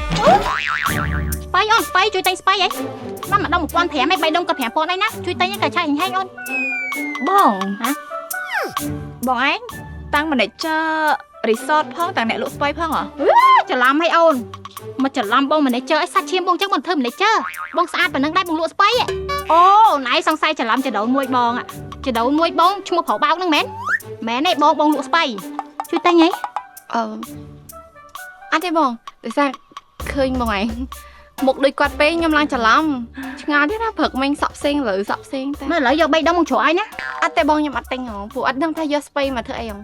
ស្បៃអូនស្បៃជួយតែងស្បៃអីបានម្ដង1500ឯង3ដុំក៏5000ឯណាជួយតែងកាឆាញ់ហែងអូនបងហ៎បងឯងតាំង manager resort ផងតាំងអ្នកលក់ស្បៃផងហ៎ច្រឡំឲ្យអូនមកច្រឡំបង manager ឲ្យសាច់ឈាមបងចឹងបងធ្វើ manager បងស្អាតប៉ុណ្ណឹងដែរបងលក់ស្បៃអូណៃសង្ស័យច្រឡំចដូនមួយបងចដូនមួយបងឈ្មោះប្រុសបោកហ្នឹងមែនទេបងលក់ស្បៃជួយតែងអីអត់ទេបងដោយសារឃើញបងឯងមុខដូចគាត់ពេកខ្ញុំឡើងច្រឡំឆ្ងល់ទេណាព្រឹកមិញសក់ផ្សេងលើសក់ផ្សេងតែឥឡូវយក3ដុំមកជ្រោះឲ្យណាអត់ទេបងខ្ញុំអត់ទិញហ៎ព្រោះអត់ដឹងថាយកស្បៃមកធ្វើអីហ៎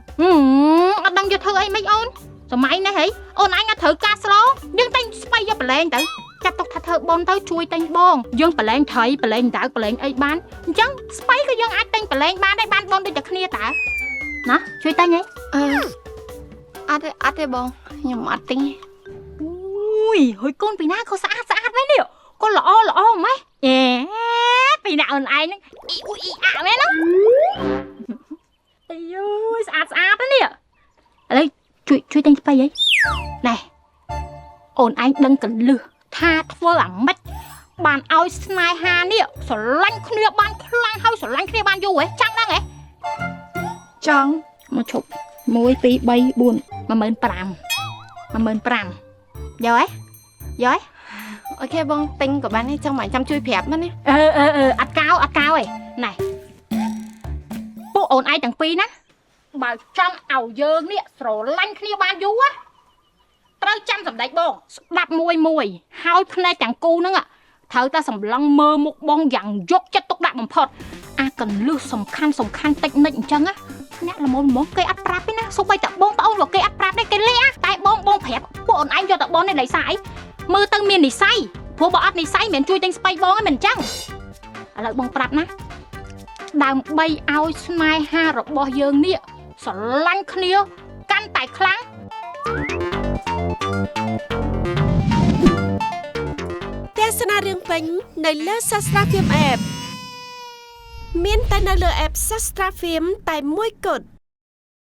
អត់ដឹងយកធ្វើអីមិនអូនសម័យនេះហីអូនអញអត់ត្រូវការស្លយើងតែងស្បៃយកប្រឡែងទៅចាត់ទុកថាធ្វើបុនទៅជួយតែងបងយើងប្រឡែងត្រីប្រឡែងដៅប្រឡែងអីបានអញ្ចឹងស្បៃក៏យើងអាចតែងប្រឡែងបានដែរបានបុនដូចតែគ្នាតើណាជួយតែងអីអត់ទេបងខ្ញុំអត់ទិញអូយហើយកូនពីណាក៏ស្អាតមែននេះកូនល្អម៉េះពីណាអូនឯងហ្នឹងអ៊ីអ៊ូអ៊ីអាមែនណាអាយូស្អាតណានេះឥឡូវជួយតែងស្បៃអីណែអូនឯងដឹងកលឹះថាធ្វើអាម៉េចបានឲ្យស្នេហានេះស្រឡាញ់គ្នាបានខ្លាំងហើយស្រឡាញ់គ្នាបានយូរហ៎ចាំដឹងហ៎ចង់មកឈប់1 2 3 4 15000យកអូខេបងទិញក៏បានទេចឹងមិនចាំជួយប្រាប់មកណាអត់កោឯណែពួកអូនឯងទាំងពីរណាបើចង់ឲ្យយើងនេះស្រឡាញ់គ្នាបានយូរត្រូវចាំសម្ដេចបងស្ដាប់មួយហើយភ្នែកទាំងគូហ្នឹងត្រូវតែសម្លឹងមើលមុខបងយ៉ាងយកចិត្តទុកដាក់បំផុតអាកន្លឹះសំខាន់តិចនិចអញ្ចឹងណាអ្នកល្មមគេអត់ប្រាប់ទេណាសូម្បីតែបងប្អូនក៏គេអត់ប្រាប់ដែរគេលេះតែបងប្រាប់ពួកអូនឯងយកតែបងនេះដោយសារអីមើលទៅមាននិស័យព្រោះបើអត់និស័យមិនជួយទិញស្បៃបងឯងមិនអញ្ចឹងឥឡូវបងប្រាប់ណាដើម្បីឲ្យស្នេហារបស់យើងនេះស្រឡាញ់គ្នាកាន់តែខ្លាំងទេសនារឿងពេញនៅលើ Sastra Film App មានតែនៅលើ App Sastra Film តែមួយគត់